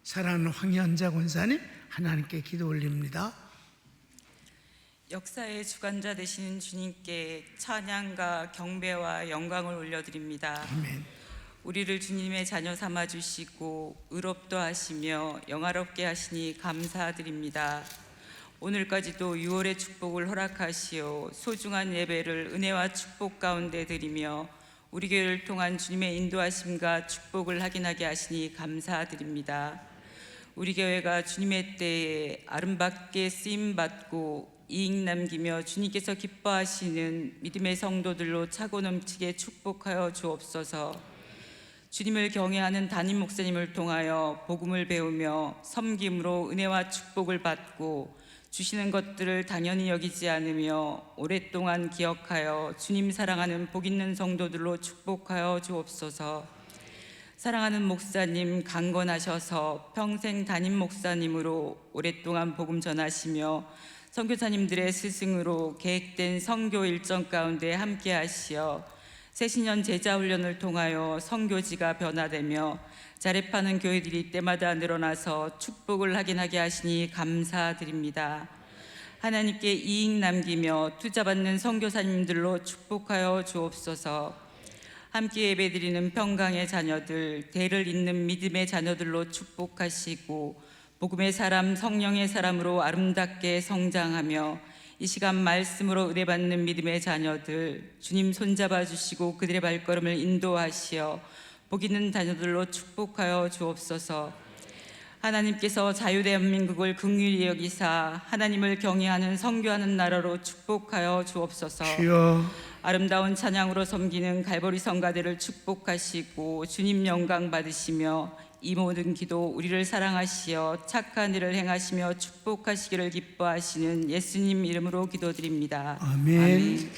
사랑하는 황현자 권사님, 하나님께 기도 올립니다. 역사의 주관자 되시는 주님께 찬양과 경배와 영광을 올려드립니다. 아멘. 우리를 주님의 자녀 삼아주시고 의롭도 하시며 영화롭게 하시니 감사드립니다. 오늘까지도 6월의 축복을 허락하시어 소중한 예배를 은혜와 축복 가운데 드리며 우리 교회를 통한 주님의 인도하심과 축복을 확인하게 하시니 감사드립니다. 우리 교회가 주님의 때에 아름답게 쓰임받고 이익 남기며 주님께서 기뻐하시는 믿음의 성도들로 차고 넘치게 축복하여 주옵소서. 주님을 경외하는 담임 목사님을 통하여 복음을 배우며 섬김으로 은혜와 축복을 받고 주시는 것들을 당연히 여기지 않으며 오랫동안 기억하여 주님 사랑하는 복 있는 성도들로 축복하여 주옵소서. 사랑하는 목사님 강건하셔서 평생 담임 목사님으로 오랫동안 복음 전하시며 선교사님들의 스승으로 계획된 선교 일정 가운데 함께 하시어 새신년 제자훈련을 통하여 선교지가 변화되며 자립하는 교회들이 때마다 늘어나서 축복을 확인하게 하시니 감사드립니다. 하나님께 이익 남기며 투자받는 선교사님들로 축복하여 주옵소서. 함께 예배드리는 평강의 자녀들, 대를 잇는 믿음의 자녀들로 축복하시고 복음의 사람, 성령의 사람으로 아름답게 성장하며 이 시간 말씀으로 은혜받는 믿음의 자녀들, 주님 손잡아 주시고 그들의 발걸음을 인도하시어 복 있는 자녀들로 축복하여 주옵소서. 하나님께서 자유대한민국을 긍휼히 여기사 하나님을 경외하는 선교하는 나라로 축복하여 주옵소서. 주여, 아름다운 찬양으로 섬기는 갈보리 성가대를 축복하시고 주님 영광 받으시며 이 모든 기도 우리를 사랑하시어 착한 일을 행하시며 축복하시기를 기뻐하시는 예수님 이름으로 기도드립니다. 아멘.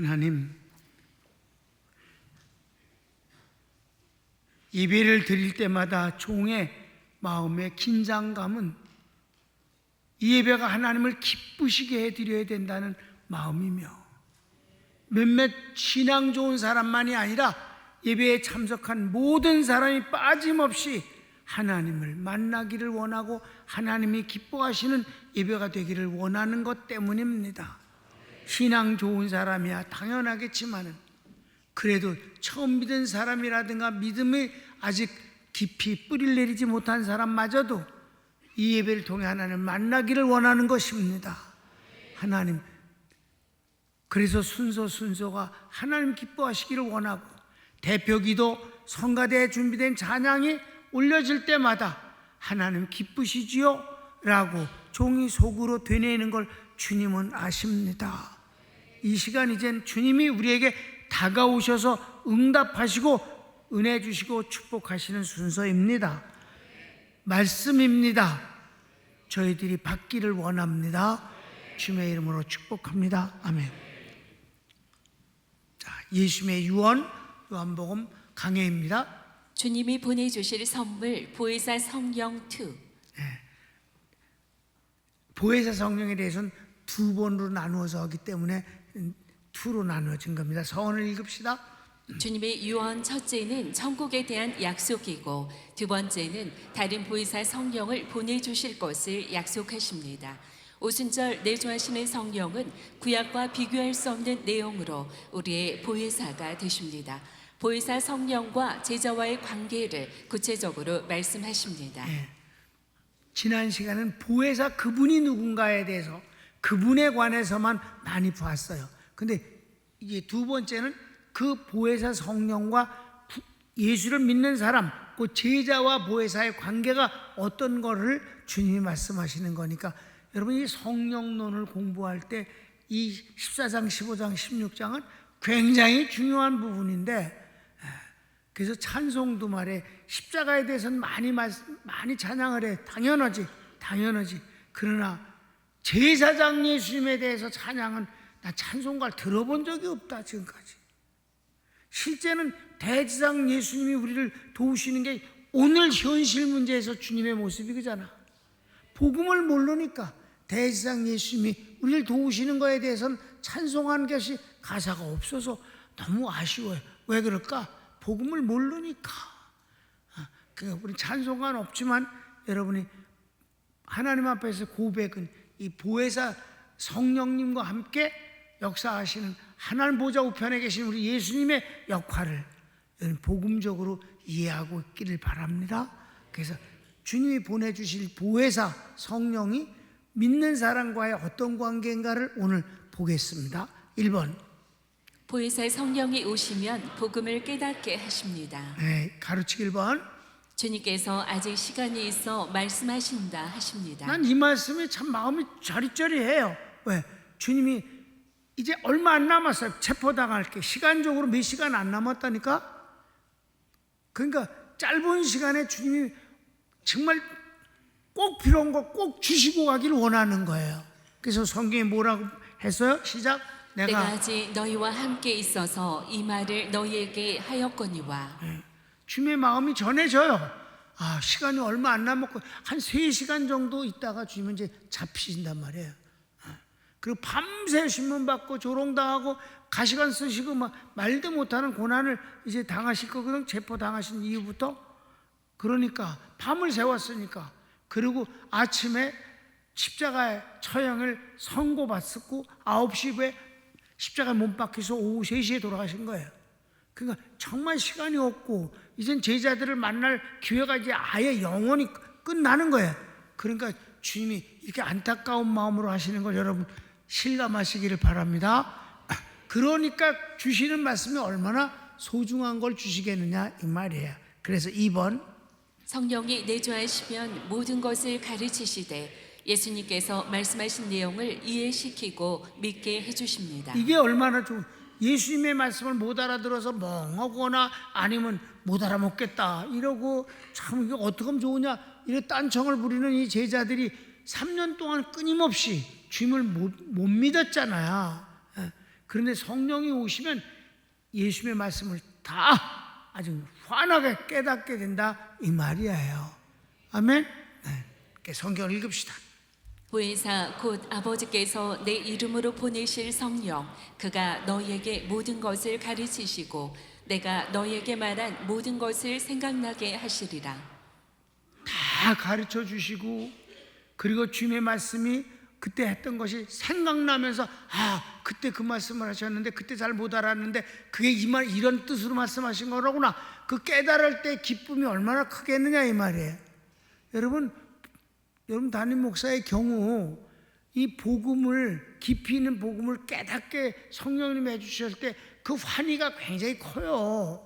하나님, 예배를 드릴 때마다 종의 마음의 긴장감은 이 예배가 하나님을 기쁘시게 해드려야 된다는 마음이며, 몇몇 신앙 좋은 사람만이 아니라 예배에 참석한 모든 사람이 빠짐없이 하나님을 만나기를 원하고 하나님이 기뻐하시는 예배가 되기를 원하는 것 때문입니다. 신앙 좋은 사람이야 당연하겠지만은, 그래도 처음 믿은 사람이라든가 믿음이 아직 깊이 뿌리를 내리지 못한 사람마저도 이 예배를 통해 하나님을 만나기를 원하는 것입니다. 하나님, 그래서 순서가 하나님 기뻐하시기를 원하고, 대표기도 성가대에 준비된 찬양이 올려질 때마다 하나님 기쁘시지요? 라고 종이 속으로 되뇌이는 걸 주님은 아십니다. 이 시간 이젠 주님이 우리에게 다가오셔서 응답하시고 은혜 주시고 축복하시는 순서입니다. 말씀입니다. 저희들이 받기를 원합니다. 주님의 이름으로 축복합니다. 아멘. 자, 예수님의 유언, 요한복음 강해입니다. 주님이 보내주실 선물 보혜사 성령 2. 보혜사 성령에 대해서는 두 번으로 나누어서 하기 때문에 2로 나누어진 겁니다. 서원을 읽읍시다. 주님의 유언 첫째는 천국에 대한 약속이고, 두 번째는 다른 보혜사 성령을 보내주실 것을 약속하십니다. 오순절 내주하시는 성령은 구약과 비교할 수 없는 내용으로 우리의 보혜사가 되십니다. 보혜사 성령과 제자와의 관계를 구체적으로 말씀하십니다. 지난 시간은 보혜사 그분이 누군가에 대해서, 그분에 관해서만 많이 봤어요. 근데 이제 두 번째는 그 보혜사 성령과 예수를 믿는 사람, 그 제자와 보혜사의 관계가 어떤 거를 주님이 말씀하시는 거니까, 여러분 이 성령론을 공부할 때 이 14장, 15장, 16장은 굉장히 중요한 부분인데, 그래서 찬송도 말해 십자가에 대해서는 많이 찬양을 해. 당연하지. 그러나 제사장 예수님에 대해서 찬양은 나 찬송가를 들어본 적이 없다 지금까지. 실제는 대제사장 예수님이 우리를 도우시는 게 오늘 현실 문제에서 주님의 모습이 그잖아. 복음을 모르니까 대제사장 예수님이 우리를 도우시는 거에 대해서는 찬송하는 것이 가사가 없어서 너무 아쉬워요. 왜 그럴까? 복음을 모르니까. 그러니까 우리 찬송가는 없지만 여러분이 하나님 앞에서 고백은 이 보혜사 성령님과 함께 역사하시는 하나님 보좌 우편에 계신 우리 예수님의 역할을 복음적으로 이해하고 있기를 바랍니다. 그래서 주님이 보내주실 보혜사 성령이 믿는 사람과의 어떤 관계인가를 오늘 보겠습니다. 1번, 보혜사 성령이 오시면 복음을 깨닫게 하십니다. 가르치기 1번. 주님께서 아직 시간이 있어 말씀하신다 하십니다. 난 이 말씀이 참 마음이 저리저리해요. 왜? 주님이 이제 얼마 안 남았어요. 체포당할 게 시간적으로 몇 시간 안 남았다니까. 그러니까 짧은 시간에 주님이 정말 꼭 필요한 거 꼭 주시고 가기를 원하는 거예요. 그래서 성경에 뭐라고 했어요? 시작. 내가 아직 너희와 함께 있어서 이 말을 너희에게 하였거니와. 주님의 마음이 전해져요. 시간이 얼마 안 남았고 한 3시간 정도 있다가 주님은 이제 잡히신단 말이에요. 그리고 밤새 신문받고 조롱당하고 가시관 쓰시고 막 말도 못하는 고난을 이제 당하실 거거든. 체포당하신 이후부터. 그러니까 밤을 새웠으니까. 그리고 아침에 십자가의 처형을 선고받았고 9시에 십자가에 못 박혀서 오후 3시에 돌아가신 거예요. 그러니까 정말 시간이 없고 이젠 제자들을 만날 기회가 이제 아예 영원히 끝나는 거예요. 그러니까 주님이 이렇게 안타까운 마음으로 하시는 걸 여러분 실감하시기를 바랍니다. 그러니까 주시는 말씀이 얼마나 소중한 걸 주시겠느냐 이 말이에요. 그래서 2번, 성령이 내주하시면 모든 것을 가르치시되 예수님께서 말씀하신 내용을 이해시키고 믿게 해주십니다. 이게 얼마나 좋은, 예수님의 말씀을 못 알아들어서 멍하거나 아니면 못 알아먹겠다 이러고 참 이게 어떻게 하면 좋으냐 이런 딴청을 부리는 이 제자들이 3년 동안 끊임없이 주님을 못 믿었잖아요. 그런데 성령이 오시면 예수님의 말씀을 다 아주 환하게 깨닫게 된다 이 말이에요. 아멘. 네. 성경을 읽읍시다. 보혜사 곧 아버지께서 내 이름으로 보내실 성령 그가 너희에게 모든 것을 가르치시고 내가 너희에게 말한 모든 것을 생각나게 하시리라. 다 가르쳐 주시고, 그리고 주님의 말씀이 그때 했던 것이 생각나면서 그때 그 말씀을 하셨는데 그때 잘 못 알았는데 그게 이런 뜻으로 말씀하신 거라구나. 그 깨달을 때 기쁨이 얼마나 크겠느냐 이 말이에요. 여러분 담임 목사의 경우 이 복음을, 깊이 있는 복음을 깨닫게 성령님이 해주실 때 그 환희가 굉장히 커요.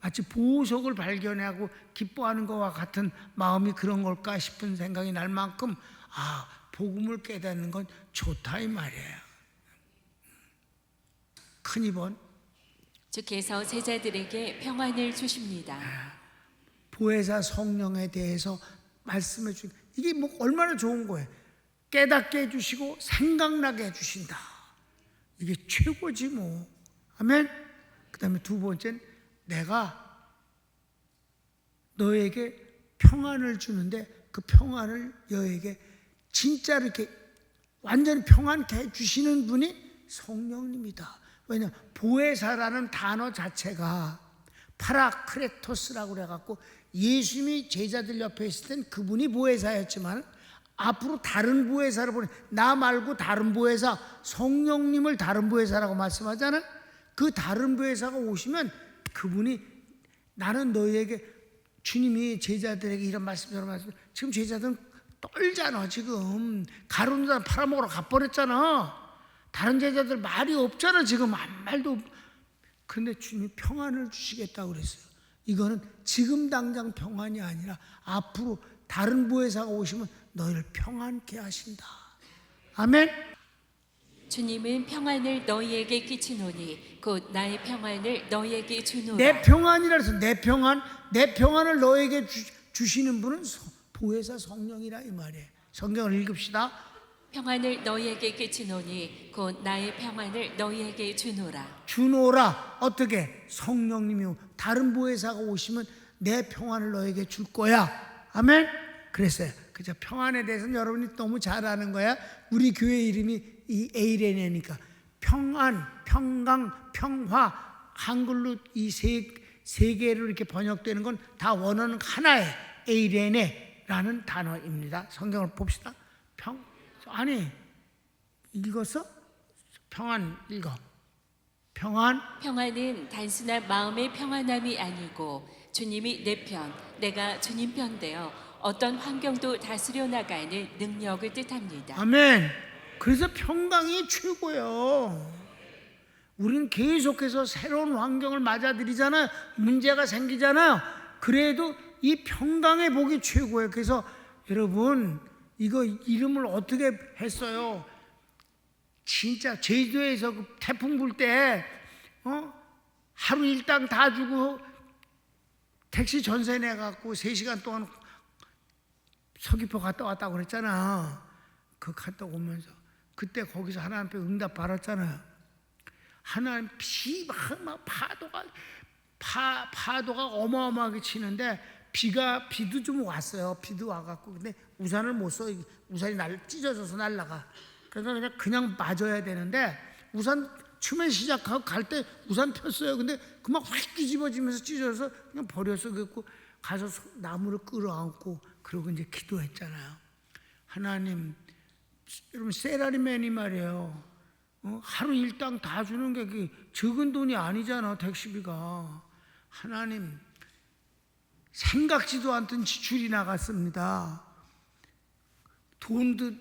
마치 보석을 발견하고 기뻐하는 것과 같은 마음이 그런 걸까 싶은 생각이 날 만큼 복음을 깨닫는 건 좋다 이 말이에요. 큰 이번 주께서 제자들에게 평안을 주십니다. 보혜사 성령에 대해서 말씀해 주신 이게 뭐 얼마나 좋은 거예요. 깨닫게 해주시고 생각나게 해주신다. 이게 최고지 뭐. 아멘. 그 다음에 두 번째는 내가 너에게 평안을 주는데 그 평안을 너에게 진짜로 이렇게 완전히 평안케 해주시는 분이 성령님이다. 왜냐하면 보혜사라는 단어 자체가 파라크레토스라고 그래갖고 예수님이 제자들 옆에 있을 땐 그분이 보혜사였지만 앞으로 다른 보혜사를 보내, 나 말고 다른 보혜사, 성령님을 다른 보혜사라고 말씀하잖아요. 그 다른 보혜사가 오시면 그분이 나는 너희에게, 주님이 제자들에게 이런 말씀 저런 말씀, 지금 제자들은 떨잖아. 지금 가룟 자를 팔아먹으러 가버렸잖아. 다른 제자들 말이 없잖아. 지금 아무 말도 없. 근데 주님이 평안을 주시겠다고 그랬어요. 이거는 지금 당장 평안이 아니라 앞으로 다른 보혜사가 오시면 너희를 평안케 하신다. 아멘. 주님은 평안을 너희에게 끼치노니 곧 나의 평안을 너희에게 주노라. 내 평안이라 해서 내 평안을 너에게 주시는 분은 보혜사 성령이라 이 말이에요. 성경을 읽읍시다. 평안을 너희에게 끼치노니 곧 나의 평안을 너희에게 주노라. 주노라. 어떻게? 성령님이 다른 보혜사가 오시면 내 평안을 너에게 줄 거야. 아멘. 그랬어요. 그죠? 평안에 대해서는 여러분이 너무 잘 아는 거야. 우리 교회 이름이 이 에이레네니까 평안, 평강, 평화, 한글로 이 세 개로 이렇게 번역되는 건 다 원어는 하나의 에이레네라는 단어입니다. 성경을 봅시다. 아니 읽었어? 평안 읽어. 평안은 단순한 마음의 평안함이 아니고 주님이 내 편, 내가 주님 편 되어 어떤 환경도 다스려 나가는 능력을 뜻합니다. 아멘. 그래서 평강이 최고예요. 우리는 계속해서 새로운 환경을 맞아들이잖아요. 문제가 생기잖아요. 그래도 이 평강의 복이 최고예요. 그래서 여러분 이거 이름을 어떻게 했어요? 진짜 제주도에서 그 태풍 불 때 하루 일당 다 주고 택시 전세 내갖고 3시간 동안 서귀포 갔다 왔다고 그랬잖아. 그 갔다 오면서 그때 거기서 하나님 앞에 응답 받았잖아요. 하나님 파도가 어마어마하게 치는데 비도 좀 왔어요. 비도 와갖고 근데 우산을 못 써. 우산이 찢어져서 날라가. 그러니까 그냥 맞아야 되는데 우산 처음에 시작하고 갈 때 우산 폈어요. 근데 그만 확 뒤집어지면서 찢어져서 그냥 버렸어. 그래갖고 가서 나무를 끌어안고 그러고 이제 기도했잖아요. 하나님, 여러분 세라리맨이 말이에요. 하루 일당 다 주는 게 적은 돈이 아니잖아. 택시비가. 하나님, 생각지도 않던 지출이 나갔습니다. 돈도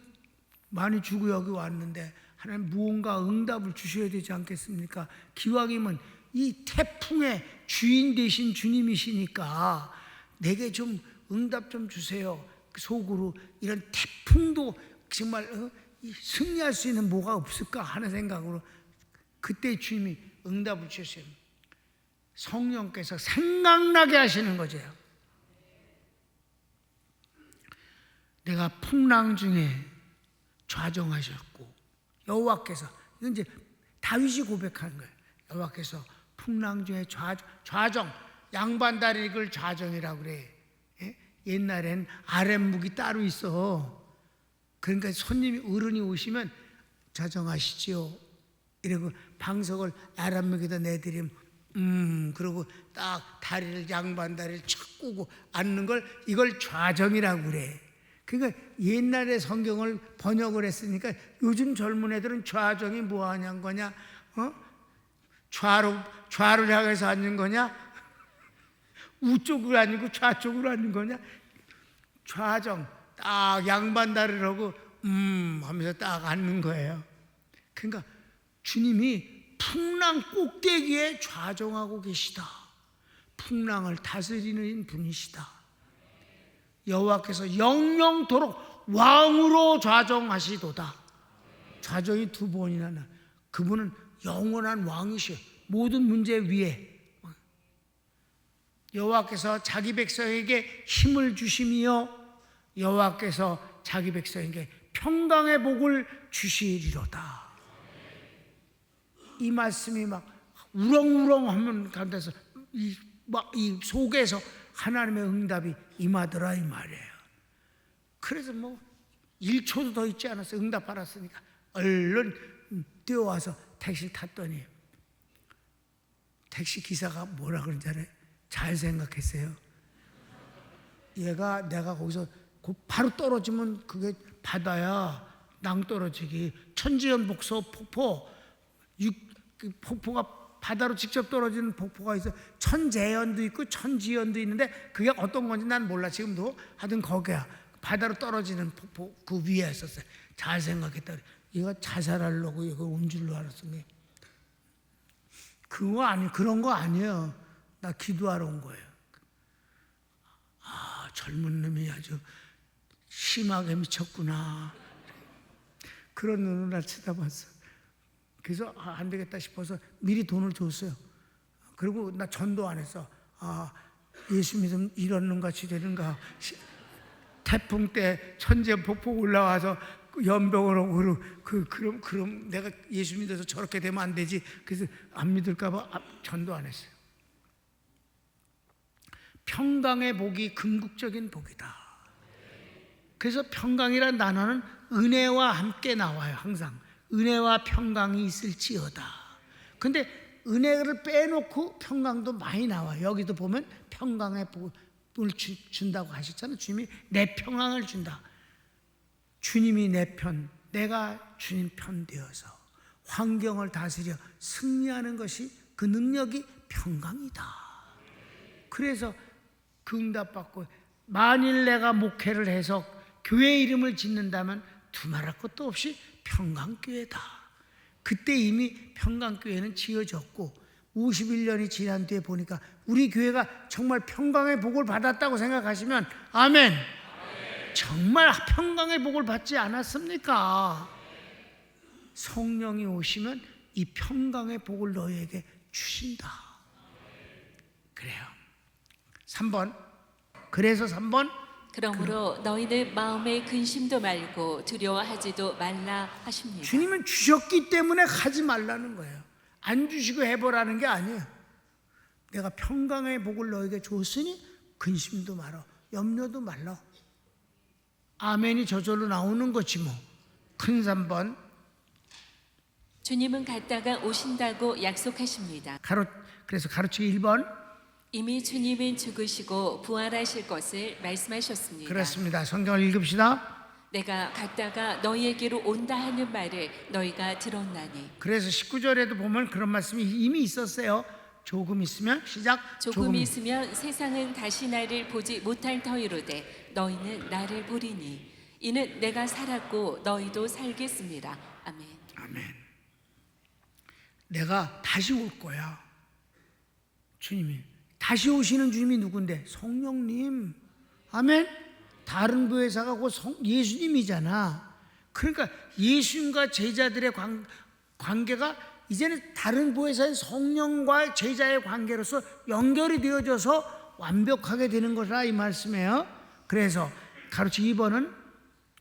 많이 주고 여기 왔는데 하나님 무언가 응답을 주셔야 되지 않겠습니까? 기왕이면 이 태풍의 주인 되신 주님이시니까 내게 좀 응답 좀 주세요. 속으로 이런 태풍도 정말 승리할 수 있는 뭐가 없을까 하는 생각으로 그때 주님이 응답을 주셨어요. 성령께서 생각나게 하시는 거죠. 내가 풍랑 중에 좌정하셨고 여호와께서 이건 이제 다윗이 고백한 거예요. 여호와께서 풍랑 중에 좌정, 양반다리를 좌정이라고 그래. 예? 옛날엔 아랫묵이 따로 있어. 그러니까 손님이 어른이 오시면 좌정하시지요. 이러고 방석을 아랫묵에다 내드리면 그러고 딱 다리를 양반다리를 착 꾸고 앉는 걸 이걸 좌정이라고 그래. 그러니까 옛날에 성경을 번역을 했으니까 요즘 젊은 애들은 좌정이 뭐 하냐는 거냐? 좌를 향해서 앉는 거냐? 우쪽으로 앉고 좌쪽으로 앉는 거냐? 좌정 딱 양반다리를 하고 하면서 딱 앉는 거예요. 그러니까 주님이 풍랑 꼭대기에 좌정하고 계시다. 풍랑을 다스리는 분이시다. 여호와께서 영영토록 왕으로 좌정하시도다. 좌정이 두 번이나 나. 그분은 영원한 왕이시요. 모든 문제 위에. 여호와께서 자기 백성에게 힘을 주시며 여호와께서 자기 백성에게 평강의 복을 주시리로다. 이 말씀이 막 우렁우렁하면 간다서 이 속에서 하나님의 응답이 임하더라 이 말이에요. 그래서 뭐 1초도 더 있지 않았어요. 응답 받았으니까 얼른 뛰어와서 택시를 탔더니 택시 기사가 뭐라 그런지 알아요? 잘 생각했어요. 얘가 내가 거기서 바로 떨어지면 그게 바다야. 낭떠러지기 천지연복서 폭포 그 폭포가 바다로 직접 떨어지는 폭포가 있어. 천재연도 있고 천지연도 있는데 그게 어떤 건지 난 몰라. 지금도 하여튼 거기야. 바다로 떨어지는 폭포 그 위에 있었어요. 잘 생각했다. 얘가 자살하려고 이거 온 줄로 알았으니 그거 아니 그런 거 아니에요. 나 기도하러 온 거예요. 아 젊은 놈이 아주 심하게 미쳤구나. 그런 눈으로 날 쳐다봤어. 그래서 안 되겠다 싶어서 미리 돈을 줬어요. 그리고 나 전도 안 했어. 예수 믿으면 이런 놈 같이 되는가. 태풍 때 천재 폭포 올라와서 연병을 하고 그럼 내가 예수 믿어서 저렇게 되면 안 되지. 그래서 안 믿을까 봐 전도 안 했어요. 평강의 복이 궁극적인 복이다. 그래서 평강이란 단어는 은혜와 함께 나와요. 항상 은혜와 평강이 있을지어다. 근데 은혜를 빼놓고 평강도 많이 나와요. 여기도 보면 평강의 복을 준다고 하셨잖아요. 주님이 내 평강을 준다. 주님이 내 편, 내가 주님 편 되어서 환경을 다스려 승리하는 것이 그 능력이 평강이다. 그래서 그 응답받고 만일 내가 목회를 해서 교회 이름을 짓는다면 두말할 것도 없이 평강교회다. 그때 이미 평강교회는 지어졌고 51년이 지난 뒤에 보니까 우리 교회가 정말 평강의 복을 받았다고 생각하시면 아멘. 정말 평강의 복을 받지 않았습니까? 성령이 오시면 이 평강의 복을 너희에게 주신다. 그래요. 3번. 그래서 3번. 그러므로 너희는 마음에 근심도 말고 두려워하지도 말라 하십니다. 주님은 주셨기 때문에 하지 말라는 거예요. 안 주시고 해보라는 게 아니에요. 내가 평강의 복을 너에게 줬으니 근심도 말어, 염려도 말라. 아멘이 저절로 나오는 거지 뭐. 큰 3번. 주님은 갔다가 오신다고 약속하십니다. 그래서 가르치기 1번. 이미 주님은 죽으시고 부활하실 것을 말씀하셨습니다. 그렇습니다. 성경을 읽읍시다. 내가 갔다가 너희에게로 온다 하는 말을 너희가 들었나니. 그래서 19절에도 보면 그런 말씀이 이미 있었어요. 조금 있으면 시작. 조금 있으면 세상은 다시 나를 보지 못할 터이로되 너희는 나를 보리니 이는 내가 살았고 너희도 살겠습니다. 아멘. 아멘. 내가 다시 올 거야. 주님이 다시 오시는 주님이 누군데? 성령님. 아멘. 다른 교회사가 곧 예수님이잖아. 그러니까 예수님과 제자들의 관계가 이제는 다른 보혜사인 성령과 제자의 관계로서 연결이 되어져서 완벽하게 되는 거라 이 말씀이에요. 그래서 가르치기 2번은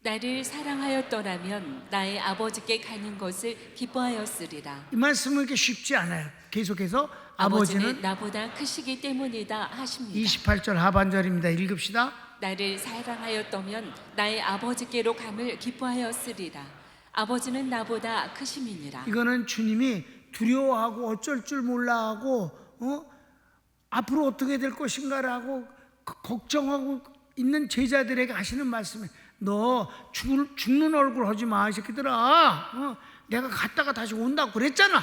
나를 사랑하였더라면 나의 아버지께 가는 것을 기뻐하였으리라. 이 말씀은 이렇게 쉽지 않아요. 계속해서 아버지는 아버지는 나보다 크시기 때문이다 하십니다. 28절 하반절입니다. 읽읍시다. 나를 사랑하였다면 나의 아버지께로 감을 기뻐하였으리라. 아버지는 나보다 크심이니라. 이거는 주님이 두려워하고 어쩔 줄 몰라 하고 앞으로 어떻게 될 것인가라고 걱정하고 있는 제자들에게 하시는 말씀이에요. 너 죽는 얼굴 하지 마, 이 새끼들아. 내가 갔다가 다시 온다고 그랬잖아.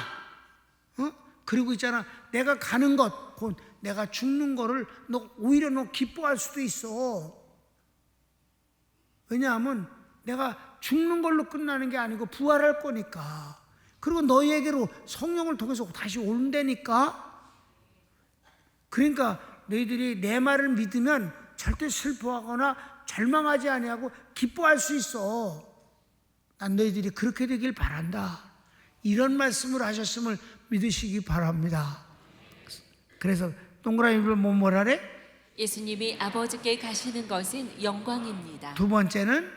그리고 있잖아, 내가 가는 것, 곧 내가 죽는 거를 오히려 너 기뻐할 수도 있어. 왜냐하면 내가 죽는 걸로 끝나는 게 아니고 부활할 거니까. 그리고 너희에게로 성령을 통해서 다시 온다니까. 그러니까 너희들이 내 말을 믿으면 절대 슬퍼하거나 절망하지 아니하고 기뻐할 수 있어. 난 너희들이 그렇게 되길 바란다. 이런 말씀을 하셨음을 믿으시기 바랍니다. 그래서 동그라미를 뭐라래? 예수님이 아버지께 가시는 것은 영광입니다. 두 번째는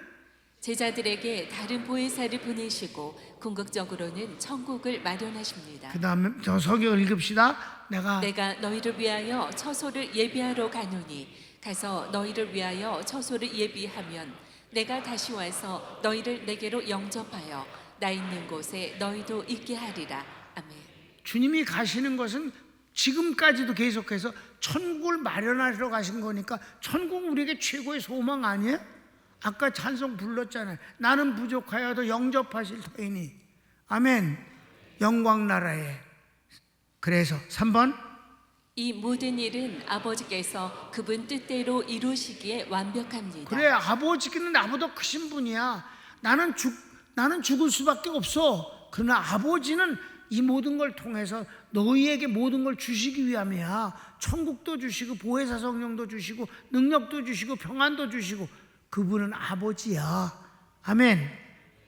제자들에게 다른 보혜사를 보내시고 궁극적으로는 천국을 마련하십니다. 그 다음에 저 성경을 읽읍시다. 내가 너희를 위하여 처소를 예비하러 가노니 가서 너희를 위하여 처소를 예비하면 내가 다시 와서 너희를 내게로 영접하여 나 있는 곳에 너희도 있게 하리라. 아멘. 주님이 가시는 것은 지금까지도 계속해서 천국을 마련하러 가신 거니까 천국 우리에게 최고의 소망 아니에요? 아까 찬송 불렀잖아요. 나는 부족하여도 영접하실 터이니. 아멘. 영광 나라에. 그래서 3번 이 모든 일은 아버지께서 그분 뜻대로 이루시기에 완벽합니다. 그래, 아버지께는 나보다 크신 분이야. 나는 죽을 수밖에 없어. 그러나 아버지는 이 모든 걸 통해서 너희에게 모든 걸 주시기 위함이야. 천국도 주시고 보혜사 성령도 주시고 능력도 주시고 평안도 주시고. 그분은 아버지야. 아멘.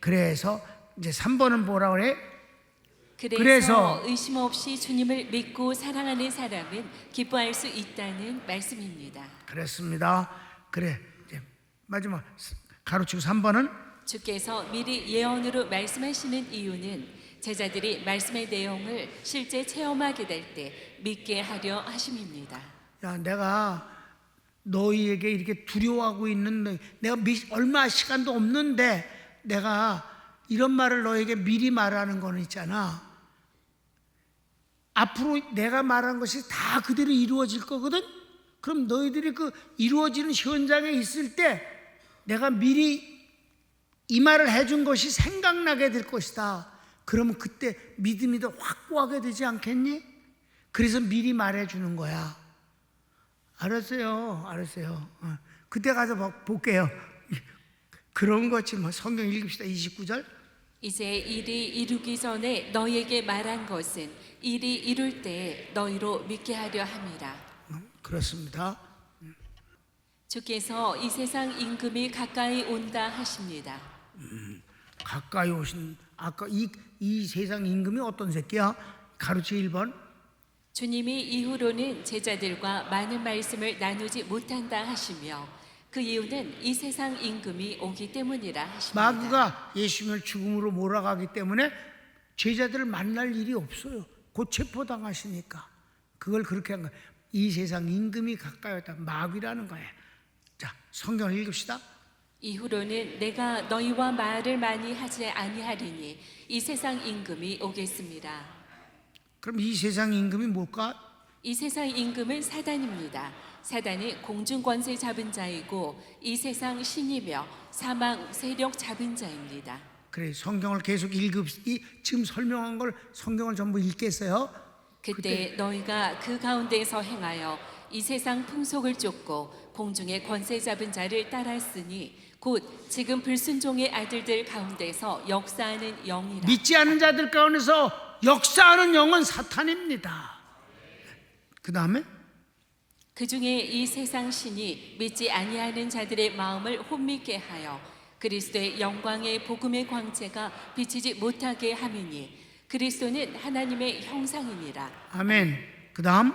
그래서 이제 3번은 뭐라 그래? 그래서 의심 없이 주님을 믿고 사랑하는 사람은 기뻐할 수 있다는 말씀입니다. 그렇습니다. 그래, 이제 마지막 가로치고 3번은 주께서 미리 예언으로 말씀하시는 이유는 제자들이 말씀의 내용을 실제 체험하게 될 때 믿게 하려 하심입니다. 야, 내가 너희에게 이렇게 두려워하고 있는 내가 얼마 시간도 없는데 내가 이런 말을 너에게 미리 말하는 거는 있잖아. 앞으로 내가 말한 것이 다 그대로 이루어질 거거든. 그럼 너희들이 그 이루어지는 현장에 있을 때 내가 미리 이 말을 해준 것이 생각나게 될 것이다. 그러면 그때 믿음이 더 확고하게 되지 않겠니? 그래서 미리 말해주는 거야. 알았어요. 그때 가서 볼게요. 그런 거지 뭐. 성경 읽읍시다. 29절. 이제 일이 이루기 전에 너희에게 말한 것은 일이 이룰 때 너희로 믿게 하려 함이라. 그렇습니다. 주께서 이 세상 임금이 가까이 온다 하십니다. 가까이 오신 아까 이 세상 임금이 어떤 새끼야? 가로치 1번. 주님이 이후로는 제자들과 많은 말씀을 나누지 못한다 하시며 그 이유는 이 세상 임금이 오기 때문이라 하십니다. 마귀가 예수님을 죽음으로 몰아가기 때문에 제자들을 만날 일이 없어요. 곧 체포당하시니까. 그걸 그렇게 한 거예요. 이 세상 임금이 가까이 왔다. 마귀라는 거예요. 자, 성경을 읽읍시다. 이후로는 내가 너희와 말을 많이 하지 아니하리니 이 세상 임금이 오겠습니다. 그럼 이 세상 임금이 뭘까? 이 세상 임금은 사단입니다. 사단은 공중 권세 잡은 자이고 이 세상 신이며 사망 세력 잡은 자입니다. 그래, 성경을 계속 지금 설명한 걸 성경을 전부 읽겠어요. 그때 너희가 그 가운데서 행하여 이 세상 풍속을 쫓고 공중의 권세 잡은 자를 따랐으니 곧 지금 불순종의 아들들 가운데서 역사하는 영이라. 믿지 않는 자들 가운데서 역사하는 영은 사탄입니다. 그 다음에 그 중에 이 세상 신이 믿지 아니하는 자들의 마음을 혼미케 하여 그리스도의 영광의 복음의 광채가 비치지 못하게 함이니 그리스도는 하나님의 형상이니라. 아멘. 그 다음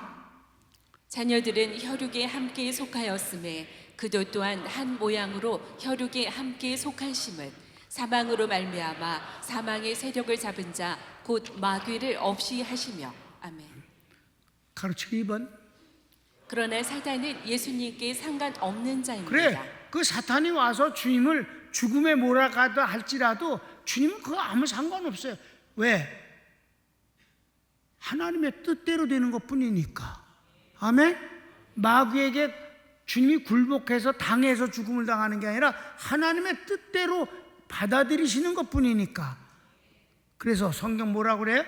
자녀들은 혈육에 함께 속하였음에 그도 또한 한 모양으로 혈육에 함께 속하심은 사망으로 말미암아 사망의 세력을 잡은 자 곧 마귀를 없이 하시며 아멘. 가르치기 2번. 그러나 사단은 예수님께 상관없는 자입니다. 그래, 그 사탄이 와서 주님을 죽음에 몰아가다 할지라도 주님은 그거 아무 상관없어요. 왜? 하나님의 뜻대로 되는 것뿐이니까. 아멘. 마귀에게 주님이 굴복해서 당해서 죽음을 당하는 게 아니라 하나님의 뜻대로 받아들이시는 것뿐이니까. 그래서 성경 뭐라고 그래요?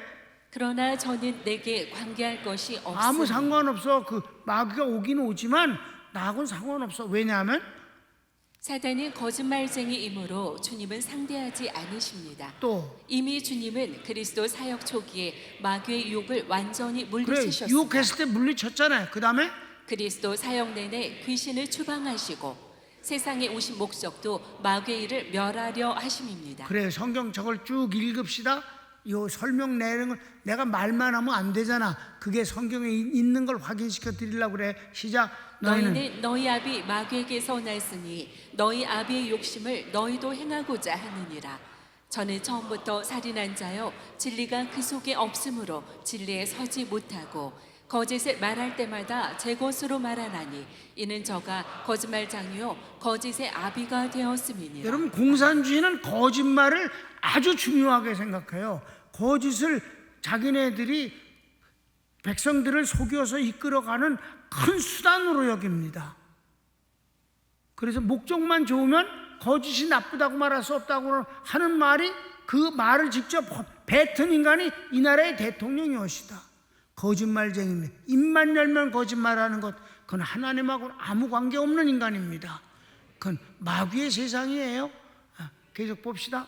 그러나 저는 내게 관계할 것이 없으니 아무 상관없어. 그 마귀가 오긴 오지만 나하고는 상관없어. 왜냐하면 사단은 거짓말쟁이이므로 주님은 상대하지 않으십니다. 또 이미 주님은 그리스도 사역 초기에 마귀의 유혹을 완전히 그래, 물리치셨습니다. 유혹했을 때 물리쳤잖아요. 그 다음에 그리스도 사역 내내 귀신을 추방하시고 세상에 오신 목적도 마귀의 일을 멸하려 하심입니다. 그래, 성경 저걸 쭉 읽읍시다. 요 설명 내용을 내가 말만 하면 안 되잖아. 그게 성경에 있는 걸 확인시켜 드리려고 그래. 시작. 너희는 너희 아비 마귀에게서 났으니 너희 아비의 욕심을 너희도 행하고자 하느니라. 저는 처음부터 살인한 자여 진리가 그 속에 없으므로 진리에 서지 못하고 거짓을 말할 때마다 제 것으로 말하나니 이는 저가 거짓말장이요 거짓의 아비가 되었음이니라. 여러분, 공산주의는 거짓말을 아주 중요하게 생각해요. 거짓을 자기네들이 백성들을 속여서 이끌어가는 큰 수단으로 여깁니다. 그래서 목적만 좋으면 거짓이 나쁘다고 말할 수 없다고 하는 말이, 그 말을 직접 뱉은 인간이 이 나라의 대통령이었다. 거짓말쟁이입니다. 입만 열면 거짓말하는 것, 그건 하나님하고는 아무 관계없는 인간입니다. 그건 마귀의 세상이에요. 계속 봅시다.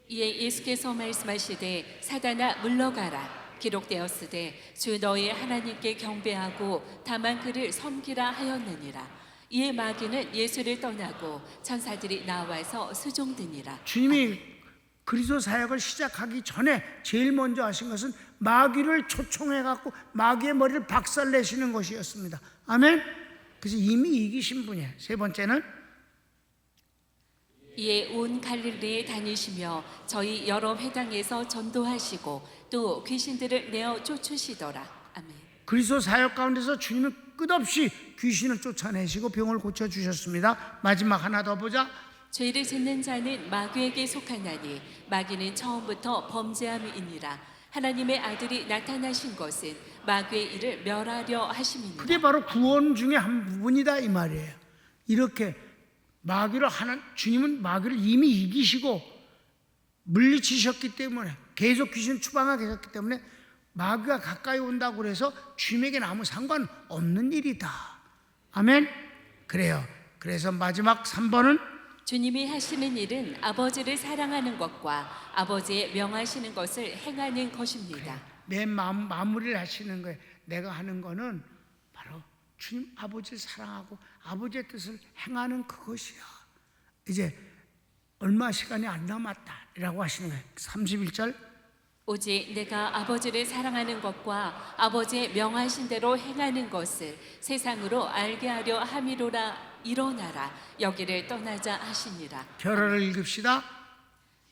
이에 예수께서 말씀하시되 사단아 물러가라. 기록되었으되 주 너희 하나님께 경배하고 다만 그를 섬기라 하였느니라. 이에 마귀는 예수를 떠나고 천사들이 나와서 수종드니라. 주님이 그리스도 사역을 시작하기 전에 제일 먼저 하신 것은 마귀를 초청해 갖고 마귀의 머리를 박살내시는 것이었습니다. 아멘. 그래서 이미 이기신 분이에요. 세 번째는 이에 온 갈릴리에 다니시며 저희 여러 회당에서 전도하시고 또 귀신들을 내어 쫓으시더라. 아멘. 그리스도 사역 가운데서 주님은 끝없이 귀신을 쫓아내시고 병을 고쳐주셨습니다. 마지막 하나 더 보자. 죄를 짓는 자는 마귀에게 속하나니 마귀는 처음부터 범죄함이니라. 하나님의 아들이 나타나신 것은 마귀의 일을 멸하려 하심이니라. 그게 바로 구원 중에 한 부분이다 이 말이에요. 이렇게 마귀를 주님은 마귀를 이미 이기시고 물리치셨기 때문에, 계속 귀신 추방하게 하셨기 때문에 마귀가 가까이 온다고 그래서 주님에게는 아무 상관없는 일이다. 아멘. 그래요. 그래서 마지막 3번은 주님이 하시는 일은 아버지를 사랑하는 것과 아버지의 명하시는 것을 행하는 것입니다. 맨 마무리를 하시는 거예요. 내가 하는 거는 바로 주님 아버지를 사랑하고 아버지의 뜻을 행하는 그것이야. 이제 얼마 시간이 안 남았다라고 하시는 거예요. 31절. 오직 내가 아버지를 사랑하는 것과 아버지의 명하신 대로 행하는 것을 세상으로 알게 하려 함이로라. 일어나라. 여기를 떠나자 하시니라. 결어를 읽읍시다.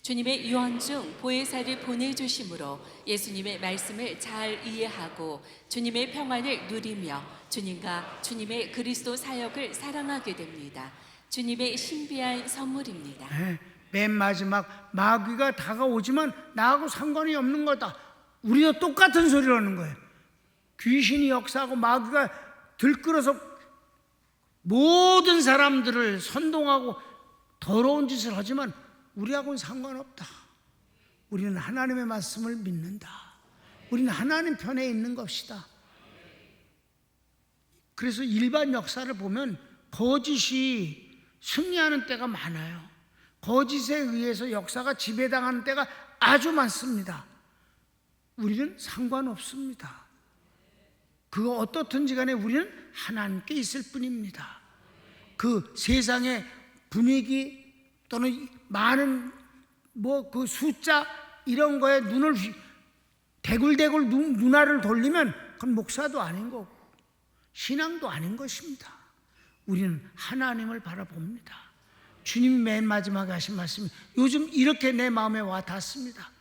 주님의 유언 중 보혜사를 보내주심으로 예수님의 말씀을 잘 이해하고 주님의 평안을 누리며 주님과 주님의 그리스도 사역을 사랑하게 됩니다. 주님의 신비한 선물입니다. 네, 맨 마지막 마귀가 다가오지만 나하고 상관이 없는 거다. 우리도 똑같은 소리를 하는 거예요. 귀신이 역사하고 마귀가 들끓어서 모든 사람들을 선동하고 더러운 짓을 하지만 우리하고는 상관없다. 우리는 하나님의 말씀을 믿는다. 우리는 하나님 편에 있는 것이다. 그래서 일반 역사를 보면 거짓이 승리하는 때가 많아요. 거짓에 의해서 역사가 지배당하는 때가 아주 많습니다. 우리는 상관없습니다. 그거 어떻든지 간에 우리는 하나님께 있을 뿐입니다. 그 세상의 분위기 또는 많은 그 숫자 이런 거에 눈을 대굴대굴 눈알을 돌리면 그건 목사도 아닌 거고 신앙도 아닌 것입니다. 우리는 하나님을 바라봅니다. 주님이 맨 마지막에 하신 말씀이 요즘 이렇게 내 마음에 와 닿습니다.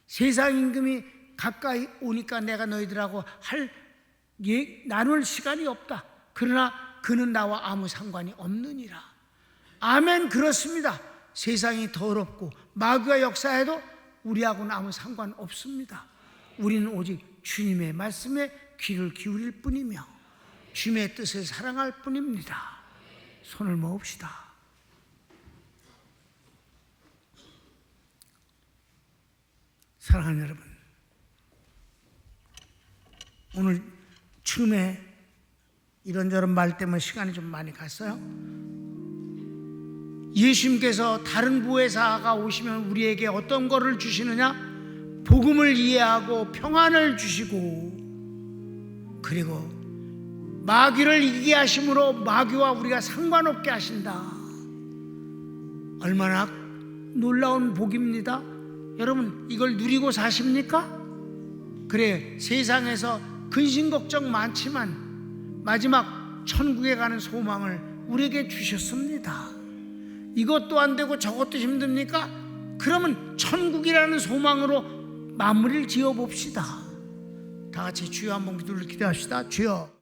세상 임금이 가까이 오니까 내가 너희들하고 나눌 시간이 없다. 그러나 그는 나와 아무 상관이 없느니라. 아멘. 그렇습니다. 세상이 더럽고 마귀가 역사해도 우리하고는 아무 상관 없습니다. 우리는 오직 주님의 말씀에 귀를 기울일 뿐이며 주님의 뜻을 사랑할 뿐입니다. 손을 모읍시다. 사랑하는 여러분, 오늘 처음에 이런저런 말 때문에 시간이 좀 많이 갔어요. 예수님께서 다른 보혜사가 오시면 우리에게 어떤 거를 주시느냐? 복음을 이해하고 평안을 주시고, 그리고 마귀를 이기게 하심으로 마귀와 우리가 상관없게 하신다. 얼마나 놀라운 복입니다. 여러분, 이걸 누리고 사십니까? 그래, 세상에서 근심 걱정 많지만 마지막 천국에 가는 소망을 우리에게 주셨습니다. 이것도 안 되고 저것도 힘듭니까? 그러면 천국이라는 소망으로 마무리를 지어 봅시다. 다 같이 주여 한번 기도합시다. 주여.